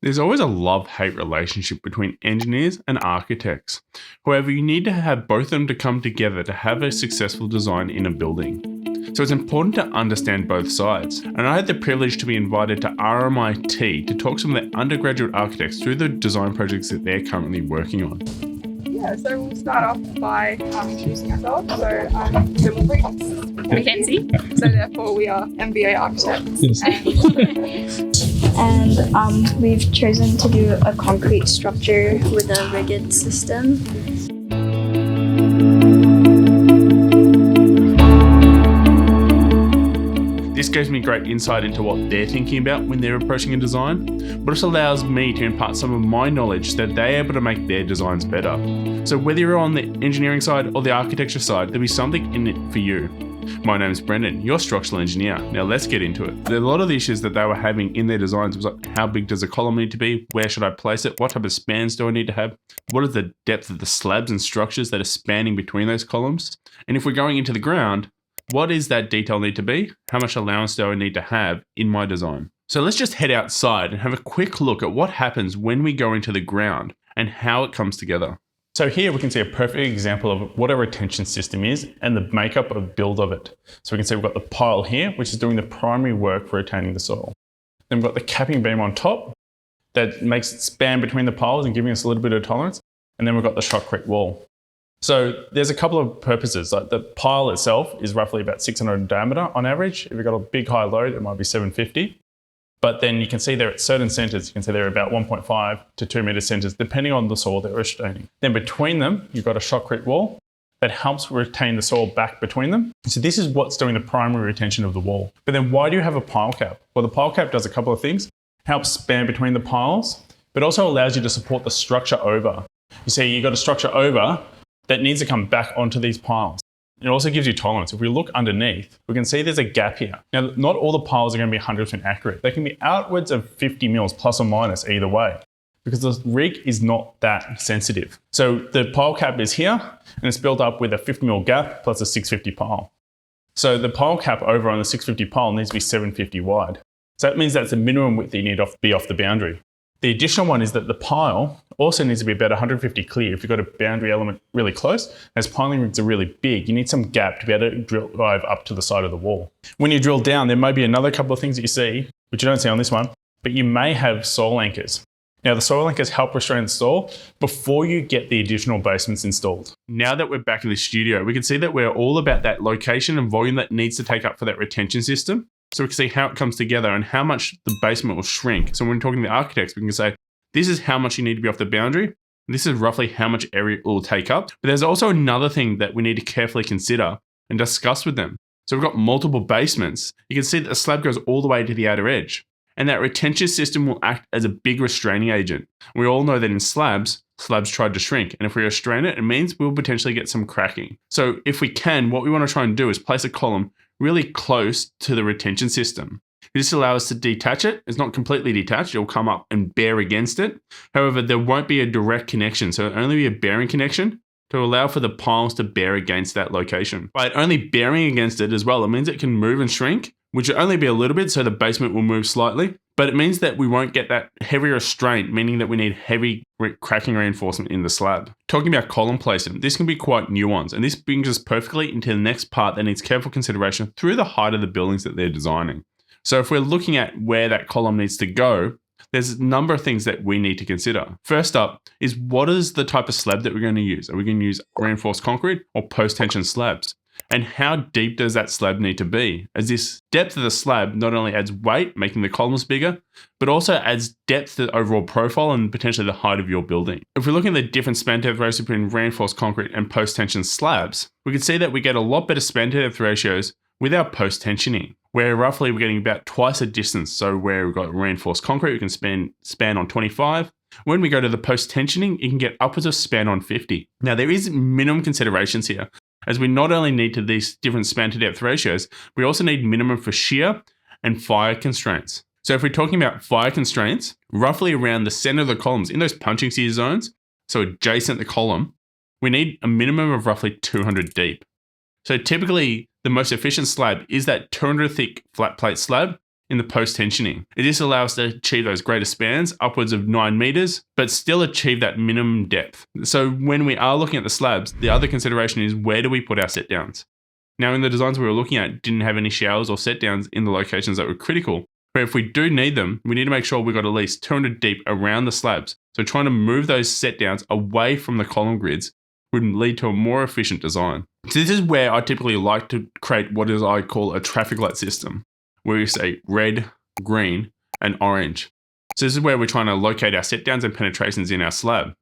There's always a love-hate relationship between engineers and architects. However, you need to have both of them to come together to have a successful design in a building. So it's important to understand both sides. And I had the privilege to be invited to RMIT to talk to some of the undergraduate architects through the design projects that they're currently working on. Yeah, so we'll start off by introducing ourselves. So I'm Mackenzie, so therefore we are MBA architects. And we've chosen to do a concrete structure with a rigid system. This gives me great insight into what they're thinking about when they're approaching a design, but also allows me to impart some of my knowledge so that they're able to make their designs better. So whether you're on the engineering side or the architecture side, there'll be something in it for you. My name is Brendan, your structural engineer. Now let's get into it. A lot of the issues that they were having in their designs was like, how big does a column need to be? Where should I place it? What type of spans do I need to have? What is the depth of the slabs and structures that are spanning between those columns? And if we're going into the ground, what is that detail need to be? How much allowance do I need to have in my design? So let's just head outside and have a quick look at what happens when we go into the ground and how it comes together. So here we can see a perfect example of what a retention system is and the makeup of build of it. So we can see we've got the pile here, which is doing the primary work for retaining the soil. Then we've got the capping beam on top that makes it span between the piles and giving us a little bit of tolerance. And then we've got the shotcrete wall. So there's a couple of purposes. Like the pile itself is roughly about 600 in diameter on average. If you've got a big high load, it might be 750. But then you can see there at certain centres, you can see they're about 1.5 to 2 metre centres, depending on the soil they're retaining. Then between them, you've got a shotcrete wall that helps retain the soil back between them. So this is what's doing the primary retention of the wall. But then why do you have a pile cap? Well, the pile cap does a couple of things. Helps span between the piles, but also allows you to support the structure over. You see, you've got a structure over that needs to come back onto these piles. It also gives you tolerance. If we look underneath, we can see there's a gap here. Now, not all the piles are going to be 100% accurate. They can be outwards of 50 mils plus or minus either way, because the rig is not that sensitive. So the pile cap is here and it's built up with a 50 mil gap plus a 650 pile. So the pile cap over on the 650 pile needs to be 750 wide. So that means that's the minimum width that you need to be off the boundary. The additional one is that the pile also needs to be about 150 clear. If you've got a boundary element really close, as piling rigs are really big, you need some gap to be able to drive up to the side of the wall. When you drill down, there may be another couple of things that you see, which you don't see on this one, but you may have soil anchors. Now the soil anchors help restrain the soil before you get the additional basements installed. Now that we're back in the studio, we can see that we're all about that location and volume that needs to take up for that retention system. So we can see how it comes together and how much the basement will shrink. So when we're talking to the architects, we can say, this is how much you need to be off the boundary. This is roughly how much area it will take up. But there's also another thing that we need to carefully consider and discuss with them. So we've got multiple basements. You can see that the slab goes all the way to the outer edge. And that retention system will act as a big restraining agent. We all know that in slabs try to shrink. And if we restrain it, it means we'll potentially get some cracking. So if we can, what we want to try and do is place a column really close to the retention system. This allows us to detach it. It's not completely detached. It'll come up and bear against it. However, there won't be a direct connection. So it'll only be a bearing connection to allow for the piles to bear against that location. By it only bearing against it as well, it means it can move and shrink, which will only be a little bit, so the basement will move slightly. But it means that we won't get that heavy restraint, meaning that we need heavy cracking reinforcement in the slab. Talking about column placement, this can be quite nuanced, and this brings us perfectly into the next part that needs careful consideration through the height of the buildings that they're designing. So if we're looking at where that column needs to go, there's a number of things that we need to consider. First up is, what is the type of slab that we're going to use? Are we going to use reinforced concrete or post-tension slabs? And how deep does that slab need to be? As this depth of the slab not only adds weight, making the columns bigger, but also adds depth to the overall profile and potentially the height of your building. If we're looking at the different span depth ratios between reinforced concrete and post-tension slabs, we can see that we get a lot better span depth ratios with our post-tensioning, where roughly we're getting about twice the distance. So where we've got reinforced concrete, we can span on 25. When we go to the post-tensioning, you can get upwards of span on 50. Now there is minimum considerations here, as we not only need to these different span to depth ratios, we also need minimum for shear and fire constraints. So if we're talking about fire constraints, roughly around the center of the columns, in those punching shear zones, so adjacent to the column, we need a minimum of roughly 200 deep. So typically, the most efficient slab is that 200 thick flat plate slab in the post-tensioning. It just allows us to achieve those greater spans, upwards of 9 meters, but still achieve that minimum depth. So when we are looking at the slabs, the other consideration is where do we put our set downs? Now, in the designs we were looking at, didn't have any showers or set downs in the locations that were critical. But if we do need them, we need to make sure we've got at least 200 deep around the slabs. So trying to move those set downs away from the column grids would lead to a more efficient design. So this is where I typically like to create what is I call a traffic light system, where you say red, green, and orange. So this is where we're trying to locate our set downs and penetrations in our slab.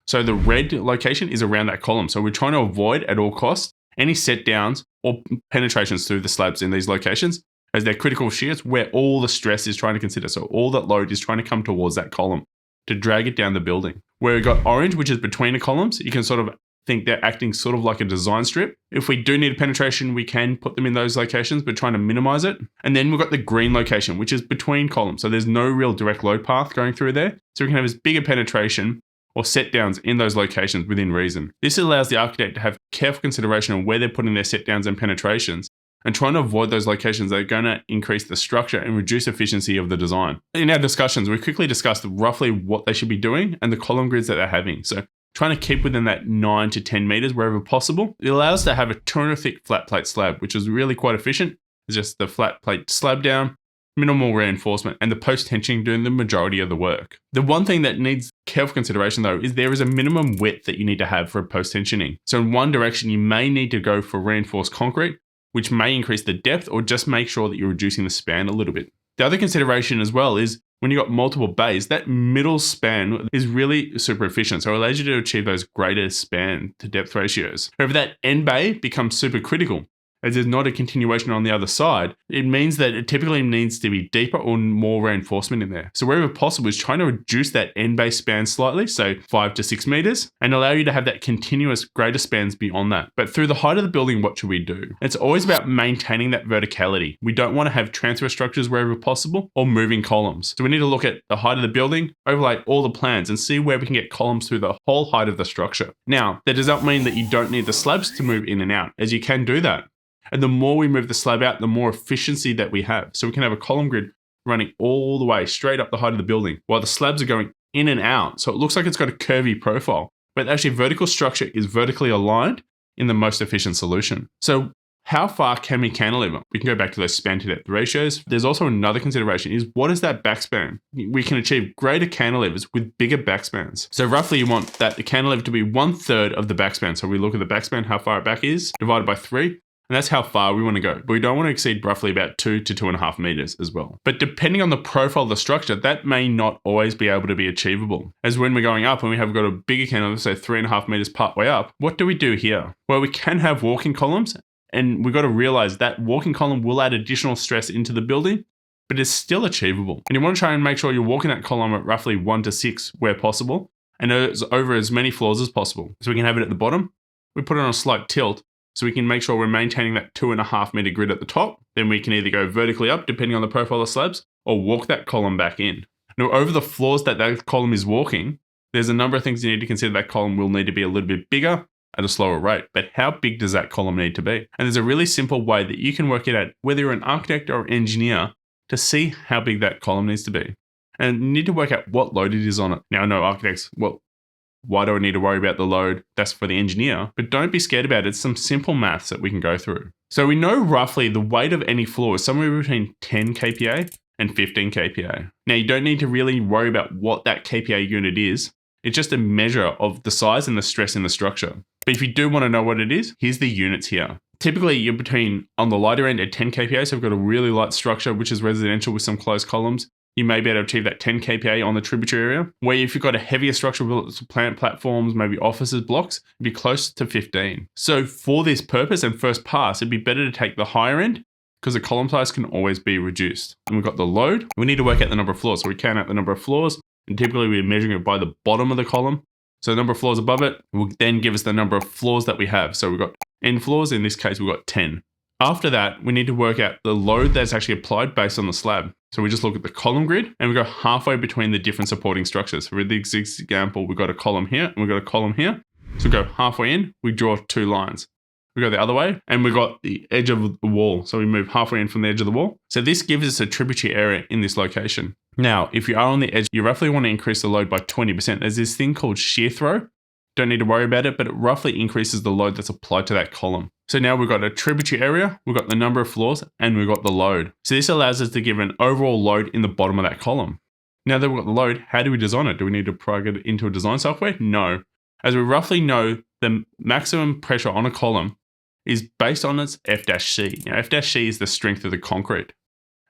So the red location is around that column. So we're trying to avoid at all costs any set downs or penetrations through the slabs in these locations, as they're critical shears where all the stress is trying to consider. So all that load is trying to come towards that column to drag it down the building. Where we've got orange, which is between the columns, you can sort of think they're acting sort of like a design strip. If we do need a penetration, we can put them in those locations, but trying to minimize it. And then we've got the green location, which is between columns. So there's no real direct load path going through there. So we can have this bigger penetration or set downs in those locations within reason. This allows the architect to have careful consideration of where they're putting their set downs and penetrations, and trying to avoid those locations that are going to increase the structure and reduce efficiency of the design. In our discussions, we quickly discussed roughly what they should be doing and the column grids that they're having. So trying to keep within that 9 to 10 meters wherever possible. It allows us to have a 200 thick flat plate slab, which is really quite efficient. It's just the flat plate slab down, minimal reinforcement, and the post-tensioning doing the majority of the work. The one thing that needs careful consideration though is there is a minimum width that you need to have for post-tensioning. So in one direction, you may need to go for reinforced concrete, which may increase the depth or just make sure that you're reducing the span a little bit. The other consideration as well is when you've got multiple bays, that middle span is really super efficient. So it allows you to achieve those greater span to depth ratios. However, that end bay becomes super critical. As there's not a continuation on the other side, it means that it typically needs to be deeper or more reinforcement in there. So wherever possible is trying to reduce that end base span slightly, so 5 to 6 meters, and allow you to have that continuous greater spans beyond that. But through the height of the building, what should we do? It's always about maintaining that verticality. We don't want to have transfer structures wherever possible or moving columns. So we need to look at the height of the building, overlay all the plans, and see where we can get columns through the whole height of the structure. Now, that does not mean that you don't need the slabs to move in and out, as you can do that. And the more we move the slab out, the more efficiency that we have. So we can have a column grid running all the way straight up the height of the building while the slabs are going in and out. So it looks like it's got a curvy profile, but actually vertical structure is vertically aligned in the most efficient solution. So how far can we cantilever? We can go back to those span to depth ratios. There's also another consideration is what is that backspan? We can achieve greater cantilevers with bigger backspans. So roughly you want that the cantilever to be 1/3 of the backspan. So we look at the backspan, how far it back is, divided by 3. And that's how far we want to go. But we don't want to exceed roughly about 2 to 2.5 meters as well. But depending on the profile of the structure, that may not always be able to be achievable. As when we're going up and we have got a bigger cantilever, say 3.5 meters part way up, what do we do here? Well, we can have walking columns, and we've got to realize that walking column will add additional stress into the building, but it's still achievable. And you want to try and make sure you're walking that column at roughly 1 to 6 where possible, and it's over as many floors as possible. So we can have it at the bottom. We put it on a slight tilt, so we can make sure we're maintaining that 2.5 meter grid at the top. Then we can either go vertically up, depending on the profile of slabs, or walk that column back in. Now, over the floors that column is walking, there's a number of things you need to consider. That column will need to be a little bit bigger at a slower rate. But how big does that column need to be? And there's a really simple way that you can work it out, whether you're an architect or engineer, to see how big that column needs to be. And you need to work out what load it is on it. Now, I know architects, well, why do I need to worry about the load? That's for the engineer. But don't be scared about it. It's some simple maths that we can go through. So we know roughly the weight of any floor is somewhere between 10 kPa and 15 kPa. Now, you don't need to really worry about what that kPa unit is. It's just a measure of the size and the stress in the structure. But if you do want to know what it is, here's the units here. Typically, you're between, on the lighter end, at 10 kPa. So we've got a really light structure, which is residential with some closed columns. You may be able to achieve that 10 kPa on the tributary area. Where if you've got a heavier structure with plant platforms, maybe offices, blocks, it'd be close to 15. So for this purpose and first pass, it'd be better to take the higher end because the column size can always be reduced. And we've got the load. We need to work out the number of floors. So we count out the number of floors, and typically we're measuring it by the bottom of the column. So the number of floors above it will then give us the number of floors that we have. So we've got end floors. In this case, we've got 10. After that, we need to work out the load that's actually applied based on the slab. So we just look at the column grid and we go halfway between the different supporting structures. For this example, we've got a column here and we've got a column here. So we go halfway in, we draw 2 lines. We go the other way, and we've got the edge of the wall. So we move halfway in from the edge of the wall. So this gives us a tributary area in this location. Now, if you are on the edge, you roughly want to increase the load by 20%. There's this thing called shear throw. Don't need to worry about it, but it roughly increases the load that's applied to that column. So now we've got a tributary area, we've got the number of floors, and we've got the load. So this allows us to give an overall load in the bottom of that column. Now that we've got the load, how do we design it? Do we need to plug it into a design software? No. As we roughly know, the maximum pressure on a column is based on its F-C. Now, F-C is the strength of the concrete.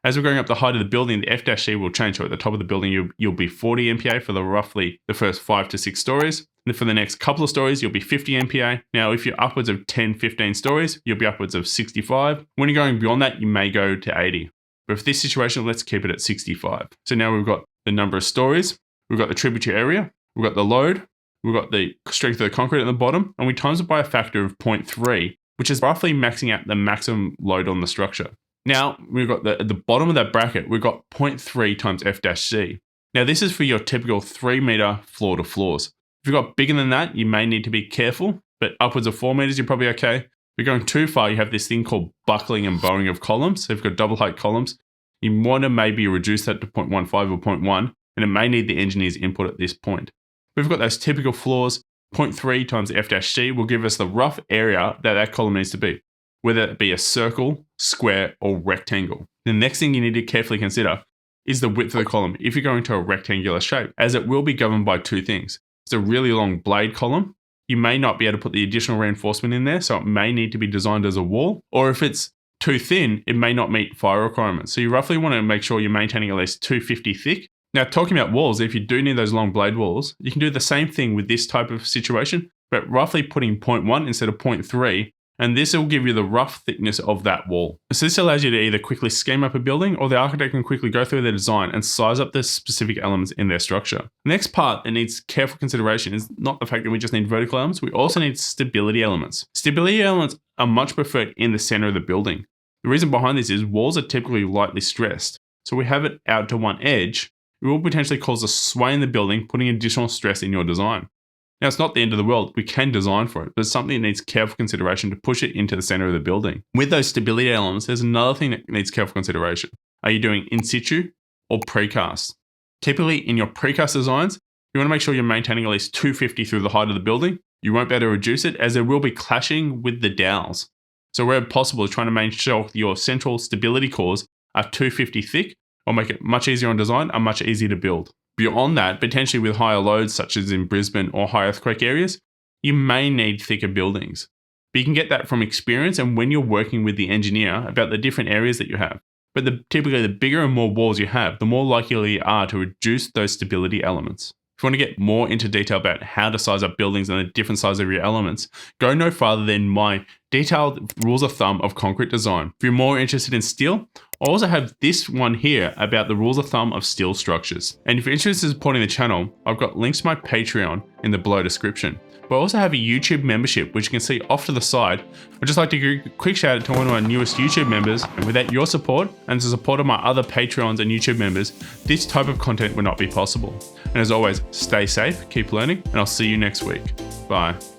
As we're going up the height of the building, the F-C will change. So at the top of the building, you'll be 40 MPa for roughly the first 5 to 6 stories. And for the next couple of stories, you'll be 50 MPa. Now, if you're upwards of 10, 15 stories, you'll be upwards of 65. When you're going beyond that, you may go to 80. But for this situation, let's keep it at 65. So now we've got the number of stories, we've got the tributary area, we've got the load, we've got the strength of the concrete at the bottom, and we times it by a factor of 0.3, which is roughly maxing out the maximum load on the structure. Now, we've got at the bottom of that bracket, we've got 0.3 times F-C. Now, this is for your typical 3 meter floor to floors. If you've got bigger than that, you may need to be careful, but upwards of 4 meters, you're probably okay. If you're going too far, you have this thing called buckling and bowing of columns. So if you've got double height columns, you want to maybe reduce that to 0.15 or 0.1, and it may need the engineer's input at this point. We've got those typical floors, 0.3 times F-C will give us the rough area that column needs to be, whether it be a circle, square, or rectangle. The next thing you need to carefully consider is the width of the column if you're going to a rectangular shape, as it will be governed by two things. It's a really long blade column. You may not be able to put the additional reinforcement in there, so it may need to be designed as a wall, or if it's too thin, it may not meet fire requirements. So you roughly want to make sure you're maintaining at least 250 thick. Now, talking about walls, if you do need those long blade walls, you can do the same thing with this type of situation, but roughly putting 0.1 instead of 0.3, and this will give you the rough thickness of that wall. So this allows you to either quickly scheme up a building, or the architect can quickly go through their design and size up the specific elements in their structure. The next part that needs careful consideration is not the fact that we just need vertical elements, we also need stability elements. Stability elements are much preferred in the center of the building. The reason behind this is walls are typically lightly stressed. So we have it out to one edge, it will potentially cause a sway in the building, putting additional stress in your design. Now, it's not the end of the world. We can design for it, but it's something that needs careful consideration to push it into the center of the building. With those stability elements, there's another thing that needs careful consideration. Are you doing in situ or precast? Typically, in your precast designs, you want to make sure you're maintaining at least 250 through the height of the building. You won't be able to reduce it, as there will be clashing with the dowels. So where possible, trying to make sure your central stability cores are 250 thick, or make it much easier on design and much easier to build. Beyond that, potentially with higher loads, such as in Brisbane or high earthquake areas, you may need thicker buildings. But you can get that from experience and when you're working with the engineer about the different areas that you have. But typically, the bigger and more walls you have, the more likely you are to reduce those stability elements. If you want to get more into detail about how to size up buildings and the different size of your elements, go no farther than my detailed rules of thumb of concrete design. If you're more interested in steel, I also have this one here about the rules of thumb of steel structures. And if you're interested in supporting the channel, I've got links to my Patreon in the below description. But I also have a YouTube membership, which you can see off to the side. I'd just like to give a quick shout out to one of my newest YouTube members. And without your support and the support of my other Patreons and YouTube members, this type of content would not be possible. And as always, stay safe, keep learning, and I'll see you next week. Bye.